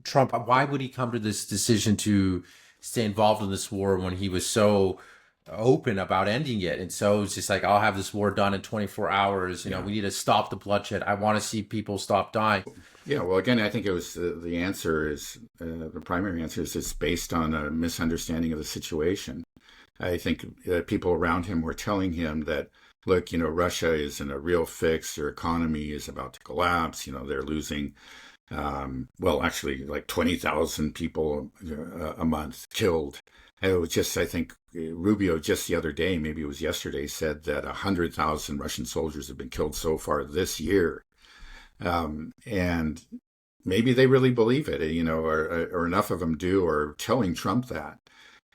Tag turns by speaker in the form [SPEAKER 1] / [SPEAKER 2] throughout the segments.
[SPEAKER 1] Trump, why would he come to this decision to stay involved in this war when he was so open about ending it? And so it's just like, I'll have this war done in 24 hours.
[SPEAKER 2] Yeah.
[SPEAKER 1] We need to stop the bloodshed. I want to see people stop dying.
[SPEAKER 2] Yeah, well, again, I think it was the answer is the primary answer is it's based on a misunderstanding of the situation. I think people around him were telling him that, look, Russia is in a real fix. Their economy is about to collapse. They're losing, well, actually, like 20,000 people a month killed. And it was just, I think, Rubio just the other day, maybe it was yesterday, said that 100,000 Russian soldiers have been killed so far this year. And maybe they really believe it, or enough of them do, or telling Trump that.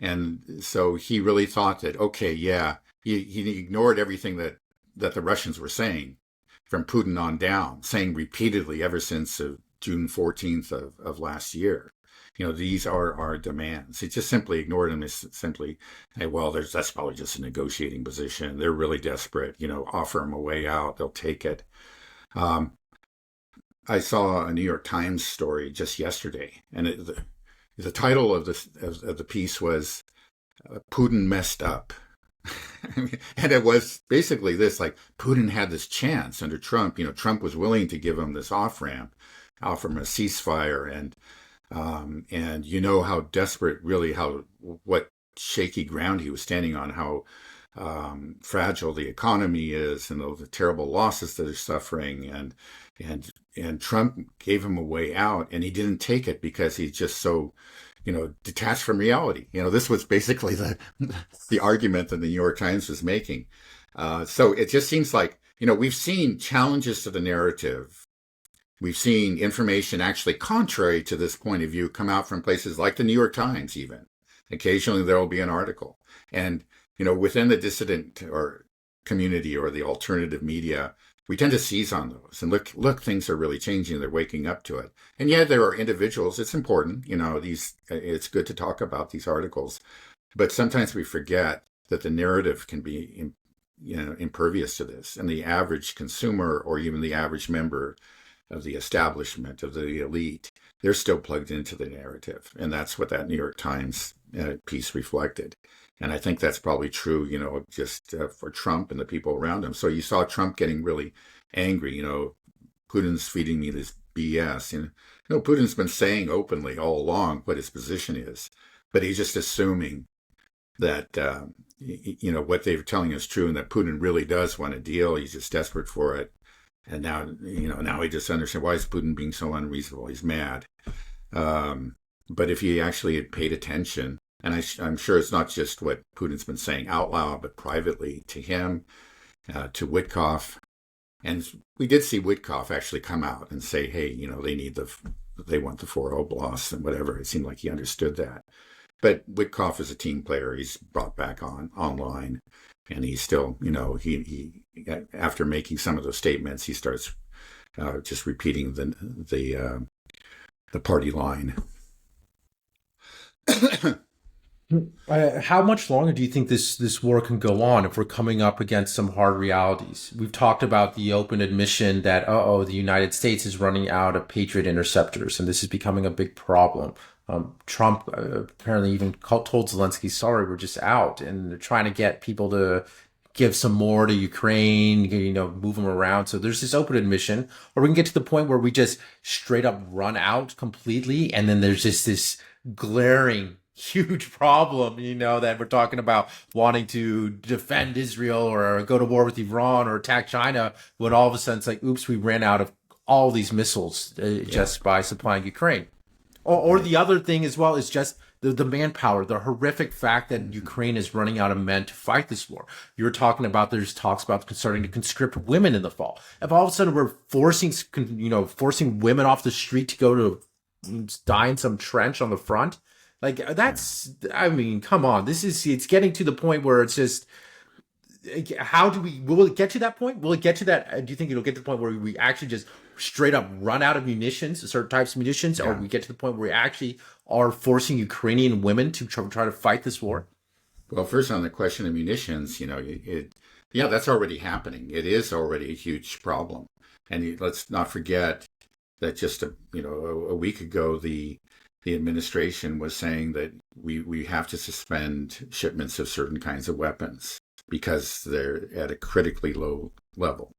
[SPEAKER 2] And so he really thought that, okay, yeah, he ignored everything that the Russians were saying from Putin on down, saying repeatedly ever since June 14th of last year. These are our demands. He just simply ignored them as simply, hey, well, that's probably just a negotiating position. They're really desperate. Offer them a way out. They'll take it. Um, I saw a New York Times story just yesterday, and the title of the piece was Putin messed up. And it was basically this, like, Putin had this chance under Trump. Trump was willing to give him this off ramp, offer him a ceasefire, and how desperate, really, what shaky ground he was standing on, how fragile the economy is, and the terrible losses that they're suffering, and Trump gave him a way out, and he didn't take it because he's just so detached from reality. This was basically the argument that the New York Times was making. So it just seems like we've seen challenges to the narrative. We've seen information actually contrary to this point of view come out from places like the New York Times. Even occasionally there will be an article, and within the dissident or community or the alternative media, we tend to seize on those and look, things are really changing. They're waking up to it. And yeah, there are individuals. It's important, it's good to talk about these articles, but sometimes we forget that the narrative can be, impervious to this. And the average consumer, or even the average member of the establishment, of the elite, they're still plugged into the narrative. And that's what that New York Times piece reflected. And I think that's probably true, just for Trump and the people around him. So you saw Trump getting really angry, Putin's feeding me this BS. Putin's been saying openly all along what his position is, but he's just assuming that, what they're telling is true, and that Putin really does want a deal. He's just desperate for it. And now he just understands, why is Putin being so unreasonable? He's mad. But if he actually had paid attention, and I'm sure it's not just what Putin's been saying out loud, but privately to him, to Witkoff. And we did see Witkoff actually come out and say, hey, they want the 4 Oblasts and whatever. It seemed like he understood that. But Witkoff is a team player. He's brought back online, and he's still, he after making some of those statements, he starts just repeating the party line.
[SPEAKER 1] How much longer do you think this war can go on if we're coming up against some hard realities? We've talked about the open admission that, the United States is running out of Patriot interceptors, and this is becoming a big problem. Trump apparently even told Zelensky, sorry, we're just out, and they're trying to get people to give some more to Ukraine, move them around. So there's this open admission, or we can get to the point where we just straight up run out completely, and then there's just this glaring huge problem, that we're talking about wanting to defend Israel or go to war with Iran or attack China, when all of a sudden it's like, oops, we ran out of all these missiles just by supplying Ukraine. Or the other thing as well is just the manpower, the horrific fact that Ukraine is running out of men to fight this war. You're talking about, there's talks about starting to conscript women in the fall. If all of a sudden we're forcing women off the street to go to die in some trench on the front, like, that's, I mean, come on. It's getting to the point where it's just, will it get to that point? Will it get to that? Do you think it'll get to the point where we actually just straight up run out of munitions, certain types of munitions, or we get to the point where we actually are forcing Ukrainian women to try to fight this war?
[SPEAKER 2] Well, first on the question of munitions, that's already happening. It is already a huge problem. And let's not forget, that just a week ago the administration was saying that we have to suspend shipments of certain kinds of weapons because they're at a critically low level.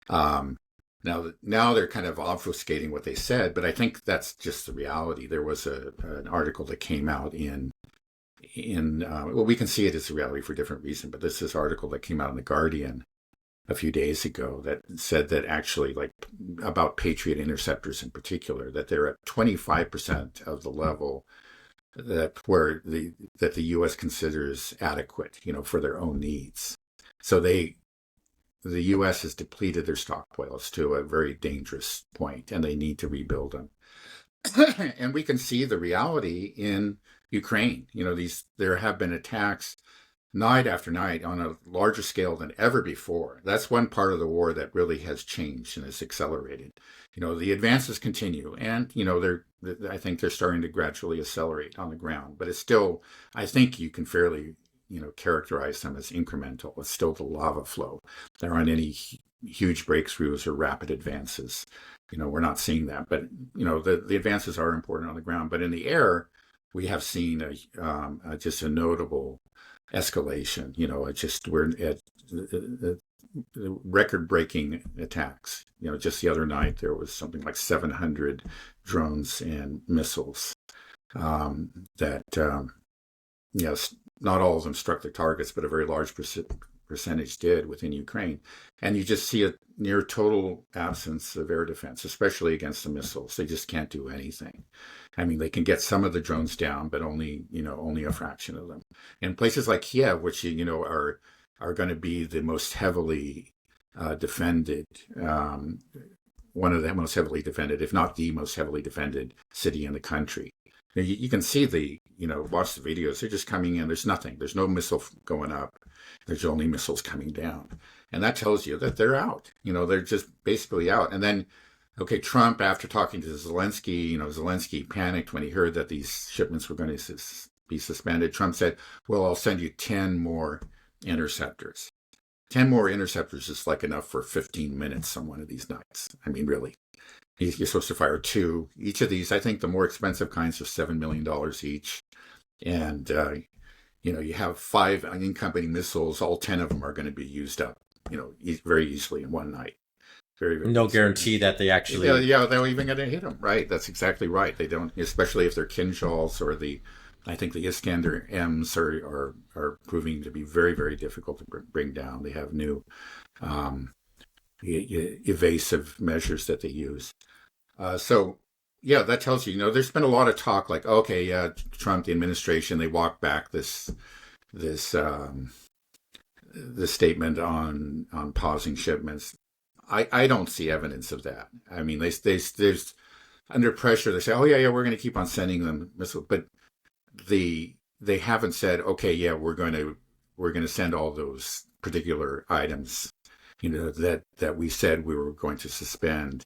[SPEAKER 2] Now they're kind of obfuscating what they said, but I think that's just the reality. There was an article that came out well, we can see it as a reality for different reasons, but this article that came out in The Guardian a few days ago that said that actually, like, about Patriot interceptors in particular, that they're at 25% of the level that the U.S. considers adequate, for their own needs. So the U.S. has depleted their stockpiles to a very dangerous point, and they need to rebuild them. And we can see the reality in Ukraine. There have been attacks night after night on a larger scale than ever before. That's one part of the war that really has changed and has accelerated. The advances continue, and I think they're starting to gradually accelerate on the ground. But it's still, I think you can fairly characterize them as incremental. It's still the lava flow. There aren't any huge breakthroughs or rapid advances. We're not seeing that, but the advances are important on the ground. But in the air, we have seen just a notable escalation. We're at record-breaking attacks. Just the other night there was something like 700 drones and missiles that yes, not all of them struck their targets, but a very large percentage did within Ukraine. And you just see a near total absence of air defense, especially against the missiles. They just can't do anything. I mean, they can get some of the drones down, but only a fraction of them. And places like Kyiv, which are going to be the most heavily defended, one of the most heavily defended, if not the most heavily defended city in the country. You can see watch the videos. They're just coming in. There's nothing. There's no missile going up. There's only missiles coming down. And that tells you that they're out. They're just basically out. And then, Trump, after talking to Zelensky, Zelensky panicked when he heard that these shipments were going to be suspended. Trump said, well, I'll send you 10 more interceptors. 10 more interceptors is like enough for 15 minutes on one of these nights. I mean, really. You're supposed to fire 2. Each of these, I think the more expensive kinds are $7 million each. And, you have 5 incoming missiles. All 10 of them are going to be used up, very easily in one night. Very, very
[SPEAKER 1] no
[SPEAKER 2] easily.
[SPEAKER 1] guarantee that they actually...
[SPEAKER 2] Yeah, they're even going to hit them. Right. That's exactly right. They don't, especially if they're Kinjals or I think the Iskander M's are proving to be very, very difficult to bring down. They have new evasive measures that they use. That tells you, there's been a lot of talk like, Trump, the administration, they walked back this statement on pausing shipments. I don't see evidence of that. I mean, there's under pressure. They say, we're going to keep on sending them missiles, but they haven't said, we're going to send all those particular items, that we said we were going to suspend.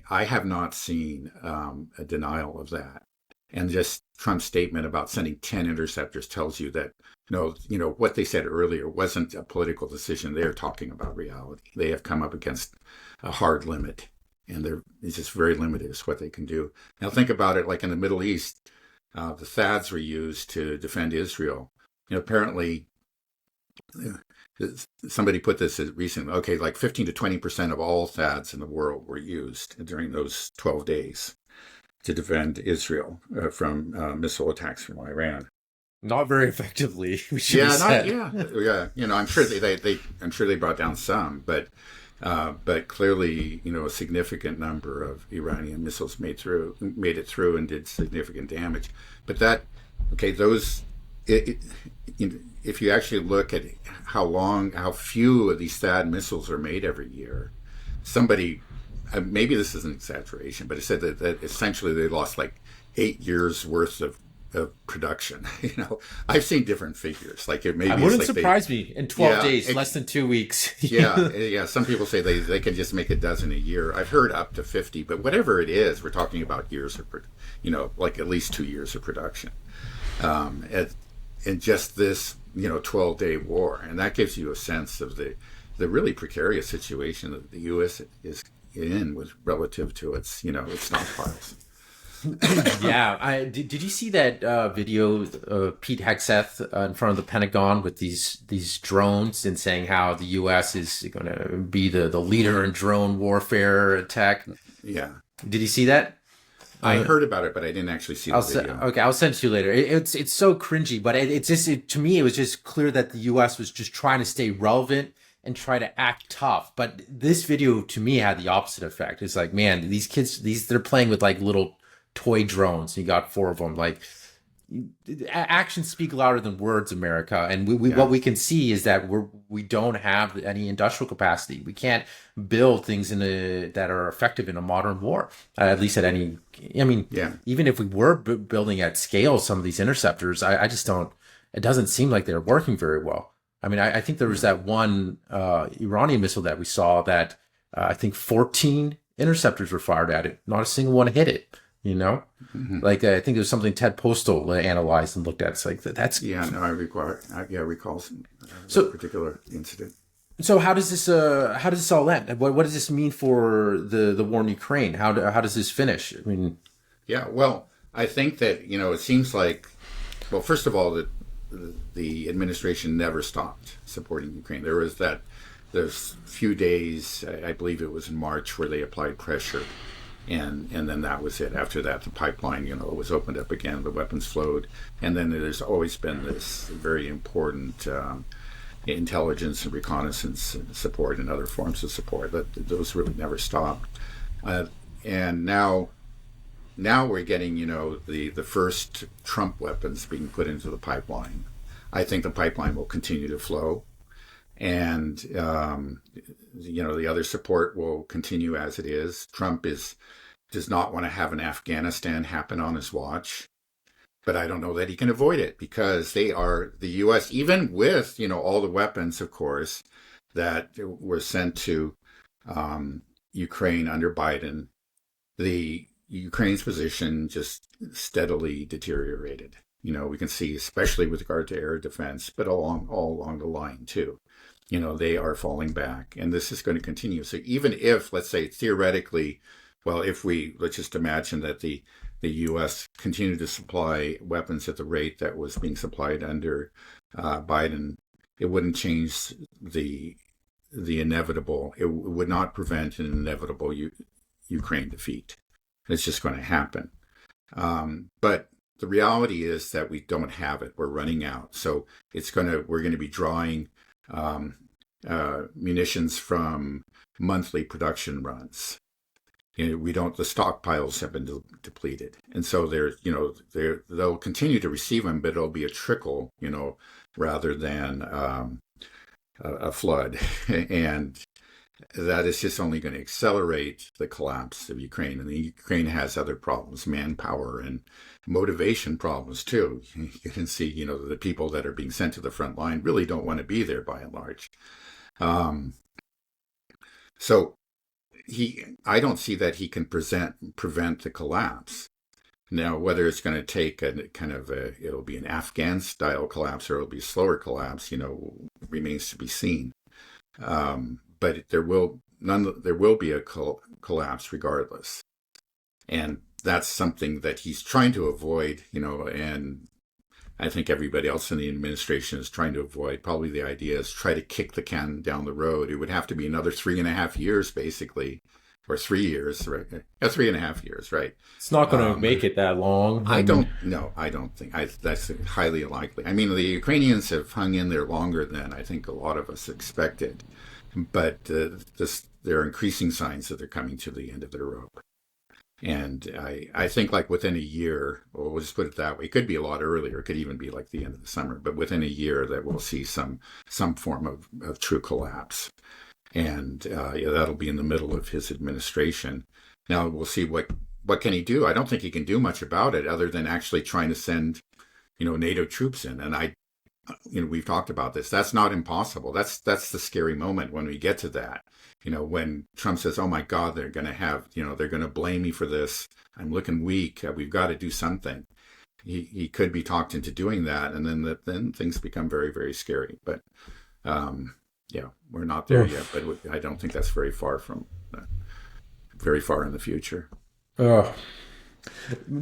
[SPEAKER 2] I have not seen a denial of that. And just Trump's statement about sending 10 interceptors tells you that, what they said earlier wasn't a political decision. They're talking about reality. They have come up against a hard limit, and it's just very limited is what they can do. Now think about it, like in the Middle East, the THAADs were used to defend Israel. Apparently, somebody put this recently, like 15 to 20% of all THAADs in the world were used during those 12 days to defend Israel from missile attacks from Iran.
[SPEAKER 1] Not very effectively. I'm sure they brought down some, but clearly, a significant number of Iranian missiles made it through and did significant damage. But if you actually look at how few of these THAAD missiles are made every year, somebody, maybe this is an exaggeration, but it said that essentially they lost like 8 years worth of production. I've seen different figures. Like it maybe wouldn't surprise me in 12 days, less than 2 weeks.
[SPEAKER 2] yeah. Some people say they can just make a dozen a year. I've heard up to 50, but whatever it is, we're talking about years of, like at least 2 years of production. In just this 12-day war, and that gives you a sense of the really precarious situation that the U.S. is in with relative to its its stockpiles.
[SPEAKER 1] Yeah, did you see that video of Pete Hegseth in front of the Pentagon with these drones and saying how the U.S. is going to be the leader in drone warfare tech?
[SPEAKER 2] Yeah,
[SPEAKER 1] Did you see that?
[SPEAKER 2] I heard about it, but I didn't actually see the video.
[SPEAKER 1] Okay, I'll send it to you later. It's so cringy, but to me it was just clear that the U.S. was just trying to stay relevant and try to act tough. But this video to me had the opposite effect. It's like, man, these kids, they're playing with like little toy drones. You got 4 of them. Like, actions speak louder than words, America. And what we can see is that we don't have any industrial capacity. We can't build things that are effective in a modern war. At least at any. I mean, even if we were building at scale some of these interceptors, I just don't. It doesn't seem like they're working very well. I mean, I think there was that one Iranian missile that we saw that I think 14 interceptors were fired at it. Not a single one hit it. Like I think it was something Ted Postal analyzed and looked at. It's like that's
[SPEAKER 2] I recall
[SPEAKER 1] so
[SPEAKER 2] particular incident.
[SPEAKER 1] So how does this all end? What does this mean for the war in Ukraine? How does this finish? I mean,
[SPEAKER 2] well, I think that it seems like, well, first of all, that the administration never stopped supporting Ukraine. There was those few days, I believe it was in March, where they applied pressure. And then that was it. After that, the pipeline, was opened up again. The weapons flowed, and then there's always been this very important intelligence and reconnaissance support and other forms of support. Those really never stopped. And now we're getting, the first Trump weapons being put into the pipeline. I think the pipeline will continue to flow, and the other support will continue as it is. Trump does not want to have an Afghanistan happen on his watch, but I don't know that he can avoid it, because they are the U.S., even with all the weapons, of course, that were sent to Ukraine under Biden. The Ukraine's position just steadily deteriorated. We can see, especially with regard to air defense, but all along the line too. They are falling back, and this is going to continue. So even if, let's say, theoretically, well, let's just imagine that the U.S. continued to supply weapons at the rate that was being supplied under Biden, it wouldn't change the inevitable. It would not prevent an inevitable Ukraine defeat. It's just going to happen. But the reality is that we don't have it. We're running out. So we're going to be drawing munitions from monthly production runs. The stockpiles have been depleted, and so they'll continue to receive them, but it'll be a trickle, rather than a flood, and that is just only going to accelerate the collapse of Ukraine. And the Ukraine has other problems, manpower and motivation problems too. You can see, the people that are being sent to the front line really don't want to be there by and large. So I don't see that he can prevent the collapse. Now, whether it's going to take it'll be an Afghan-style collapse or it'll be a slower collapse, remains to be seen. But there will be a collapse regardless, and that's something that he's trying to avoid. And I think everybody else in the administration is trying to avoid. Probably the idea is try to kick the can down the road. It would have to be another 3.5 years, basically, or 3 years, right? 3.5 years, right?
[SPEAKER 1] It's not going to make it that long.
[SPEAKER 2] I don't think that's highly unlikely. I mean, the Ukrainians have hung in there longer than I think a lot of us expected, but there are increasing signs that they're coming to the end of their rope. And I think like within a year, or we'll just put it that way, it could be a lot earlier. It could even be like the end of the summer, but within a year that we'll see some form of true collapse. And that'll be in the middle of his administration. Now we'll see what can he do. I don't think he can do much about it other than actually trying to send, NATO troops in. And we've talked about this. That's not impossible. That's the scary moment when we get to that. When Trump says, "Oh my God, they're going to have, they're going to blame me for this. I'm looking weak. We've got to do something." He could be talked into doing that, and then things become very, very scary. But we're not there yet. But I don't think that's very far from that. very far in the future.
[SPEAKER 1] Uh,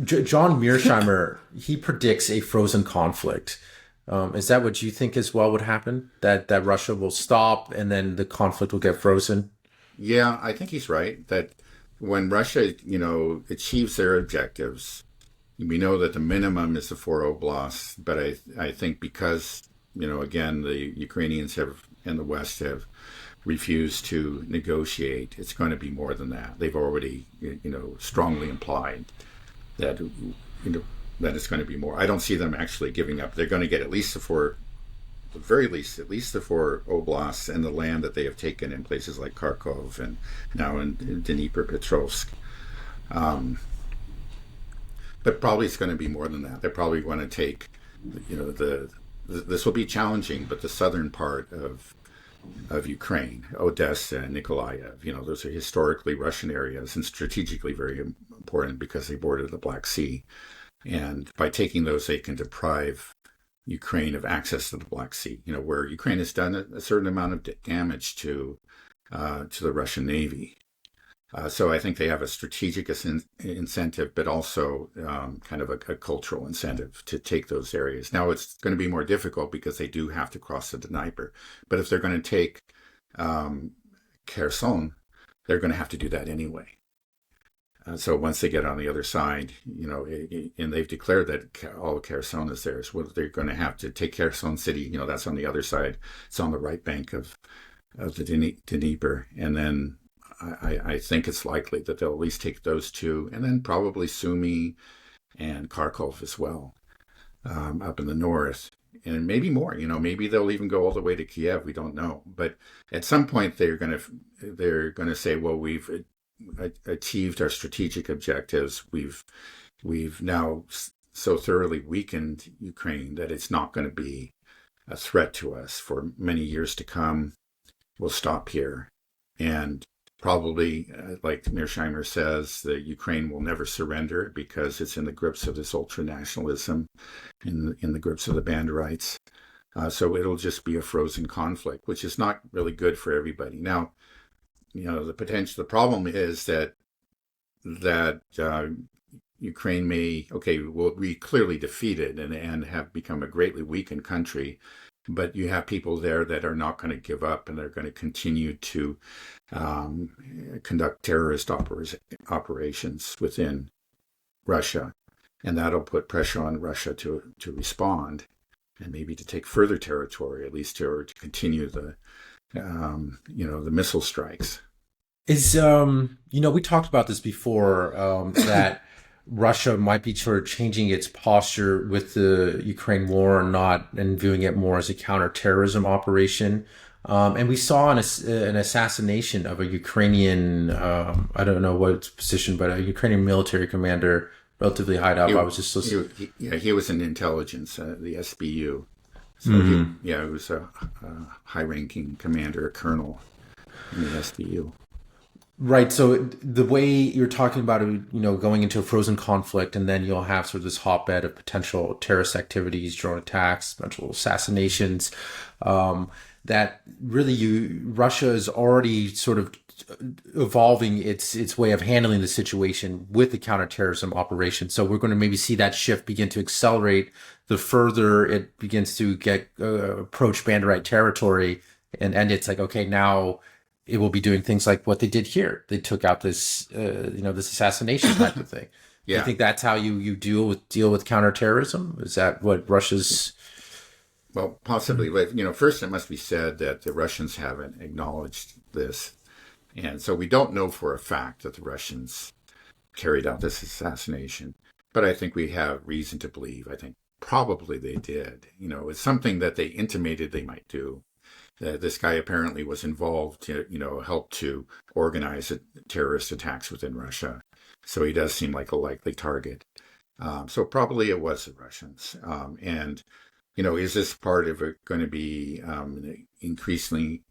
[SPEAKER 1] John Mearsheimer, he predicts a frozen conflict. Is that what you think as well would happen? That Russia will stop and then the conflict will get frozen?
[SPEAKER 2] Yeah, I think he's right that when Russia, achieves their objectives, we know that the minimum is the four oblasts, but I think because, again, the Ukrainians have and the West have refused to negotiate, it's going to be more than that. They've already, strongly implied that, that it's going to be more. I don't see them actually giving up. They're going to get at least the very least, at least the four oblasts and the land that they have taken in places like Kharkov and now in Dnipropetrovsk. But probably it's going to be more than that. They're probably going to take, this will be challenging, but the southern part of Ukraine, Odessa and Nikolaev, those are historically Russian areas and strategically very important because they border the Black Sea. And by taking those, they can deprive Ukraine of access to the Black Sea, where Ukraine has done a certain amount of damage to the Russian Navy. So I think they have a strategic incentive, but also kind of a cultural incentive to take those areas. Now it's going to be more difficult because they do have to cross the Dnieper. But if they're going to take Kherson, they're going to have to do that anyway. So once they get on the other side, and they've declared that all of Kherson is theirs, well, they're going to have to take Kherson City. That's on the other side. It's on the right bank of the Dnieper, and then I think it's likely that they'll at least take those two, and then probably Sumy and Kharkov as well, up in the north, and maybe more. Maybe they'll even go all the way to Kyiv. We don't know, but at some point they're going to say, well, we've achieved our strategic objectives. We've now so thoroughly weakened Ukraine that it's not going to be a threat to us for many years to come. We'll stop here. And probably, like Mearsheimer says, the Ukraine will never surrender because it's in the grips of this ultranationalism, in the grips of the Banderites. So it'll just be a frozen conflict, which is not really good for everybody. Now, the problem is that Ukraine will be clearly defeated and have become a greatly weakened country, but you have people there that are not going to give up and they're going to continue to conduct terrorist operations within Russia, and that'll put pressure on Russia to respond and maybe to take further territory, at least to continue the missile strikes.
[SPEAKER 1] We talked about this before, that Russia might be sort of changing its posture with the Ukraine war and viewing it more as a counter-terrorism operation. And we saw an assassination of a Ukrainian, I don't know what position, but a Ukrainian military commander, relatively high up. I was just listening.
[SPEAKER 2] He was in intelligence, the SBU. So he was a high-ranking commander, a colonel in the SBU.
[SPEAKER 1] Right. So the way you're talking about it, going into a frozen conflict, and then you'll have sort of this hotbed of potential terrorist activities, drone attacks, potential assassinations, that really Russia is already sort of evolving its way of handling the situation with the counterterrorism operation. So we're going to maybe see that shift begin to accelerate the further it begins to get approach Banderite territory, and it's like, okay, now it will be doing things like what they did here. They took out this, this assassination type of thing. Yeah. Do you think that's how you deal with counterterrorism? Is that what Russia's?
[SPEAKER 2] Well, possibly. But, first it must be said that the Russians haven't acknowledged this. And so we don't know for a fact that the Russians carried out this assassination. But I think we have reason to believe. I think probably they did. It's something that they intimated they might do. This guy apparently was involved, helped to organize terrorist attacks within Russia. So he does seem like a likely target. So probably it was the Russians. And, is this part of it going to be an increasingly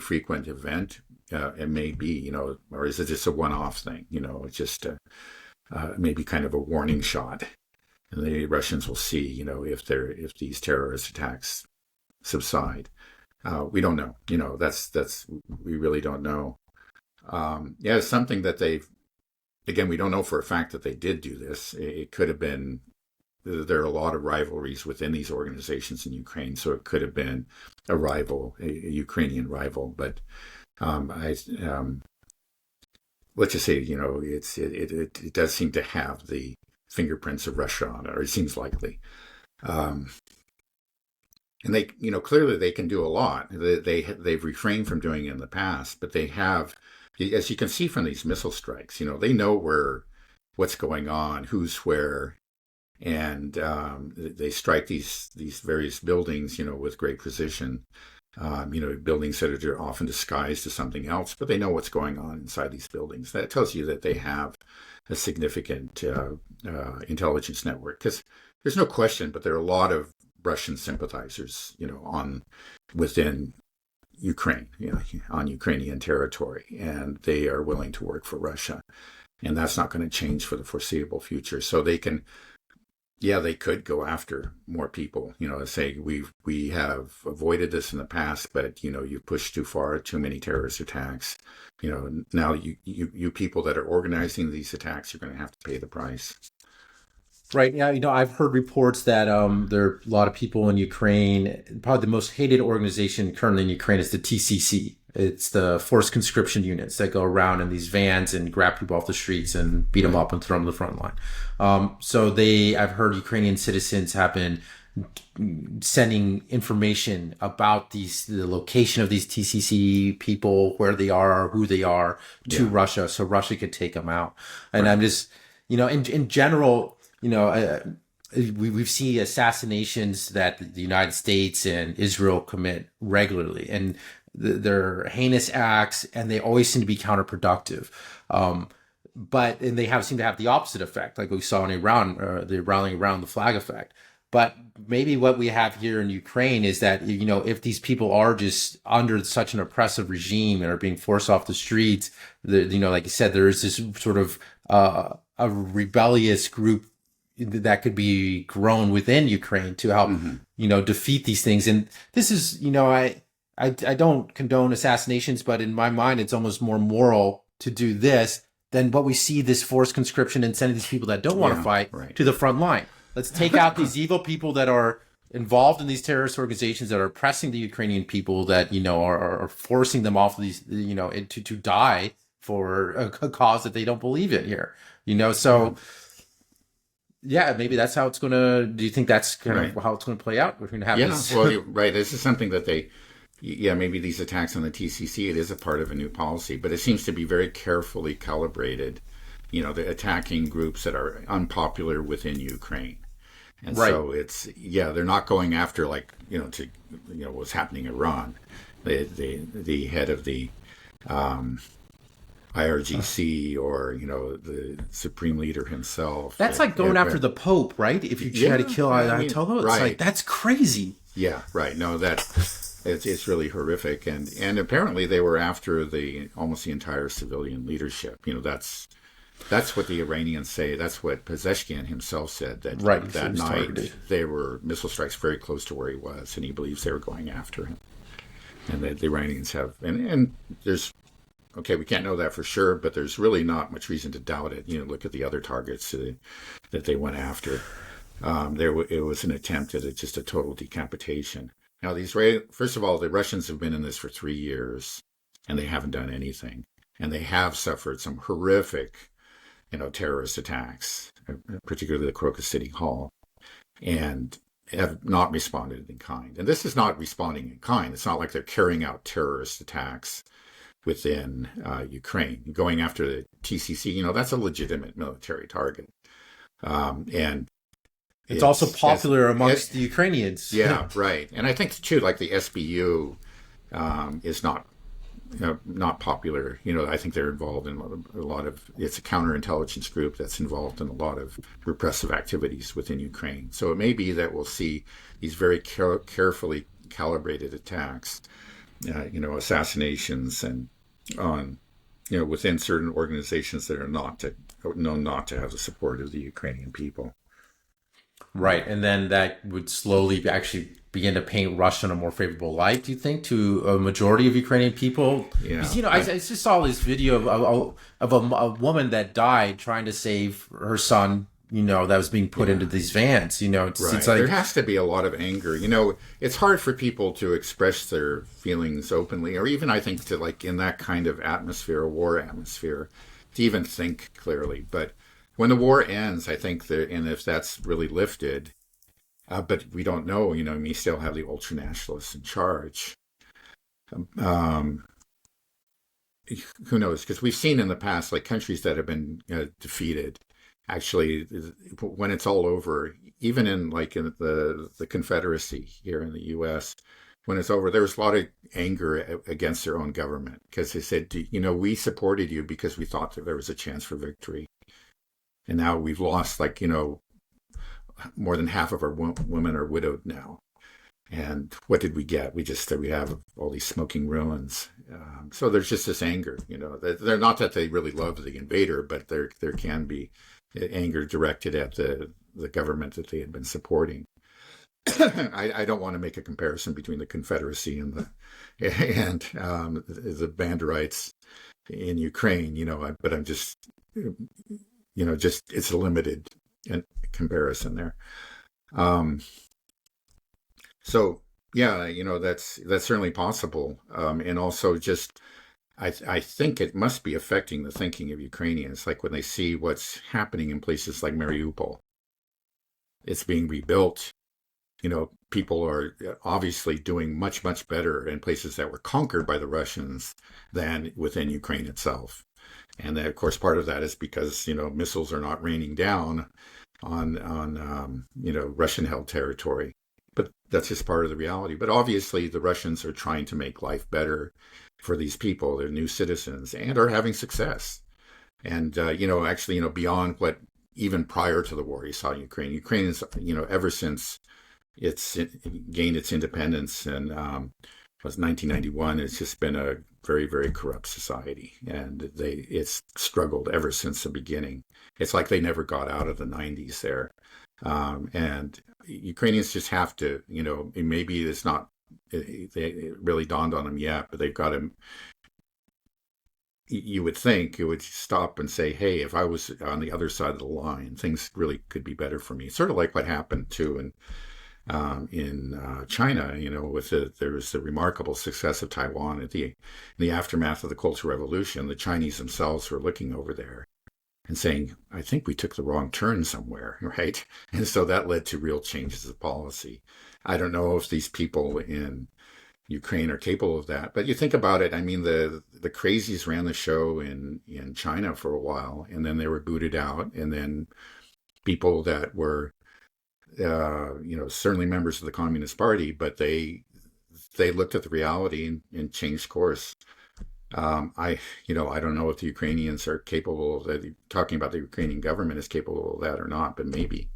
[SPEAKER 2] frequent event? It may be, or is it just a one-off thing? It's just maybe kind of a warning shot. And the Russians will see, if these terrorist attacks subside. We don't know. We really don't know. Yeah, it's something that again, we don't know for a fact that they did do this. It could have been, there are a lot of rivalries within these organizations in Ukraine, so it could have been a rival, a Ukrainian rival. But I, let's just say, it does seem to have the fingerprints of Russia on it, or it seems likely. Um, and they, clearly they can do a lot. They've refrained from doing it in the past, but they have, as you can see from these missile strikes, they know what's going on, who's where, and they strike these various buildings, with great precision. Buildings that are often disguised as something else, but they know what's going on inside these buildings. That tells you that they have a significant intelligence network, because there's no question, but there are a lot of Russian sympathizers, within Ukraine, on Ukrainian territory, and they are willing to work for Russia, and that's not going to change for the foreseeable future. So they could go after more people, say we have avoided this in the past, but you've pushed too far, too many terrorist attacks. Now you people that are organizing these attacks, you're going to have to pay the price.
[SPEAKER 1] Right. Yeah. I've heard reports that there are a lot of people in Ukraine. Probably the most hated organization currently in Ukraine is the TCC. It's the forced conscription units that go around in these vans and grab people off the streets and beat them up and throw them to the front line. I've heard Ukrainian citizens have been sending information about the location of these TCC people, where they are, who they are, to Russia, so Russia could take them out. And I'm just, in general, we've seen assassinations that the United States and Israel commit regularly, and they're heinous acts, and they always seem to be counterproductive. And they seem to have the opposite effect, like we saw in Iran, the rallying around the flag effect. But maybe what we have here in Ukraine is that, if these people are just under such an oppressive regime and are being forced off the streets, like you said, there is this sort of a rebellious group that could be grown within Ukraine to help, defeat these things. And this is, I don't condone assassinations, but in my mind, it's almost more moral to do this than what we see, this forced conscription and sending these people that don't want to fight to the front line. Let's take out these evil people that are involved in these terrorist organizations that are oppressing the Ukrainian people, that, are forcing them off of these, to die for a cause that they don't believe in here, so. Yeah, maybe that's how it's going to. Do you think that's kind of how it's going to play out? We're going to have this.
[SPEAKER 2] Well, right. This is something that maybe these attacks on the TCC, it is a part of a new policy, but it seems to be very carefully calibrated. The attacking groups that are unpopular within Ukraine, and so it's they're not going after what's happening in Iran. The head of the IRGC, or the supreme leader himself.
[SPEAKER 1] That's like going after the Pope, right? If you try to kill Ayatollah, it's like, that's crazy.
[SPEAKER 2] Yeah, right. No, it's really horrific, and apparently they were after almost the entire civilian leadership. That's what the Iranians say. That's what Pezeshkian himself said, that that night there were missile strikes very close to where he was, and he believes they were going after him. And the Iranians have, and there's. Okay, we can't know that for sure, but there's really not much reason to doubt it. Look at the other targets that they went after. It was an attempt at just a total decapitation. Now, first of all, the Russians have been in this for 3 years, and they haven't done anything. And they have suffered some horrific, terrorist attacks, particularly the Crocus City Hall, and have not responded in kind. And this is not responding in kind. It's not like they're carrying out terrorist attacks within Ukraine. Going after the TCC, that's a legitimate military target. And
[SPEAKER 1] it's also popular amongst the Ukrainians.
[SPEAKER 2] Yeah, right. And I think, too, like the SBU is not popular. I think they're involved in a lot of, it's a counterintelligence group that's involved in a lot of repressive activities within Ukraine. So it may be that we'll see these very carefully calibrated attacks, assassinations, and on, within certain organizations that are known not to have the support of the Ukrainian people.
[SPEAKER 1] Right. And then that would slowly actually begin to paint Russia in a more favorable light, do you think, to a majority of Ukrainian people? Because,
[SPEAKER 2] Yeah,
[SPEAKER 1] I just saw this video of a woman that died trying to save her son, that was being put into
[SPEAKER 2] yeah.
[SPEAKER 1] these vans. It's
[SPEAKER 2] Right. There
[SPEAKER 1] like,
[SPEAKER 2] has to be a lot of anger. It's hard for people to express their feelings openly, or even I think to like in that kind of atmosphere, a war atmosphere, to even think clearly. But when the war ends, I think that, and if that's really lifted, but we don't know, we still have the ultranationalists in charge. Um, who knows? Because we've seen in the past, like countries that have been defeated, actually, when it's all over, even in like in the Confederacy here in the U.S., when it's over, there was a lot of anger against their own government because they said, we supported you because we thought that there was a chance for victory, and now we've lost more than half of our women are widowed now. And what did we get? We have all these smoking ruins. So there's just this anger, They're not that they really love the invader, but there can be anger directed at the government that they had been supporting. I don't want to make a comparison between the Confederacy and the Banderites in Ukraine, but I'm just just it's a limited comparison there. Um, So yeah, that's certainly possible, and also just I think it must be affecting the thinking of Ukrainians. Like when they see what's happening in places like Mariupol, it's being rebuilt. People are obviously doing much better in places that were conquered by the Russians than within Ukraine itself. And then, of course, part of that is because missiles are not raining down on Russian held territory. But that's just part of the reality. But obviously, the Russians are trying to make life better for these people. They're new citizens and are having success. And actually, beyond what even prior to the war you saw in Ukraine. Ukraine is, ever since it gained its independence and was 1991, it's just been a very, very corrupt society, and it's struggled ever since the beginning. It's like they never got out of the 90s there, and Ukrainians just have to, maybe it's not, it really dawned on them yet, but they've got to. You would think it would stop and say, "Hey, if I was on the other side of the line, things really could be better for me." Sort of like what happened too in China, there was the remarkable success of Taiwan in the aftermath of the Cultural Revolution. The Chinese themselves were looking over there and saying, "I think we took the wrong turn somewhere," right? And so that led to real changes of policy. I don't know if these people in Ukraine are capable of that, but you think about it. I mean, the crazies ran the show in China for a while, and then they were booted out, and then people that were certainly members of the Communist Party, but they looked at the reality and changed course. I don't know if the Ukrainians are capable of that. Talking about the Ukrainian government is capable of that or not, but maybe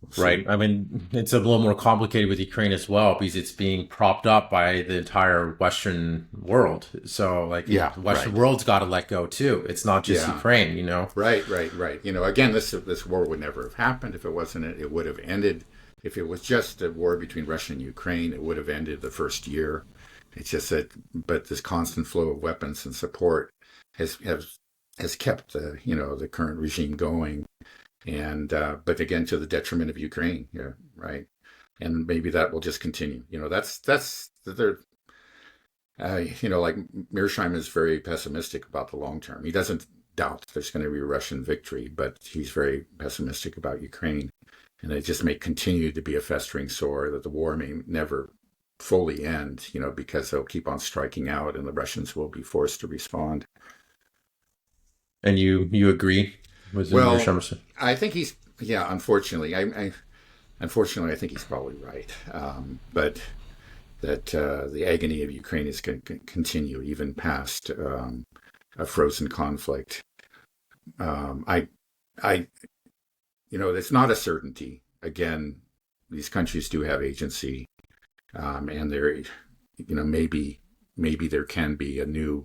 [SPEAKER 2] we'll
[SPEAKER 1] right.
[SPEAKER 2] see.
[SPEAKER 1] I mean, it's a little more complicated with Ukraine as well because it's being propped up by the entire Western world. So, like,
[SPEAKER 2] Yeah,
[SPEAKER 1] the Western
[SPEAKER 2] right.
[SPEAKER 1] world's got to let go too. It's not just
[SPEAKER 2] Yeah,
[SPEAKER 1] Ukraine.
[SPEAKER 2] right. Again, this war would never have happened if it wasn't. It would have ended if it was just a war between Russia and Ukraine. It would have ended the first year. It's just that, but this constant flow of weapons and support has kept the current regime going, and but again to the detriment of Ukraine. Yeah, right. And maybe that will just continue. That's they're like Mearsheimer is very pessimistic about the long term. He doesn't doubt that there's going to be a Russian victory, but he's very pessimistic about Ukraine, and it just may continue to be a festering sore that the war may never fully end, because they'll keep on striking out and the Russians will be forced to respond.
[SPEAKER 1] And you agree with
[SPEAKER 2] Well,
[SPEAKER 1] Mearsheimer?
[SPEAKER 2] I think yeah, unfortunately, unfortunately, I think he's probably right. But that the agony of Ukraine is going to continue even past a frozen conflict. I, I, it's not a certainty. Again, these countries do have agency, and there, maybe there can be a new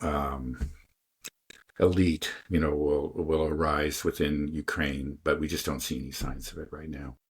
[SPEAKER 2] um, elite, will arise within Ukraine, but we just don't see any signs of it right now.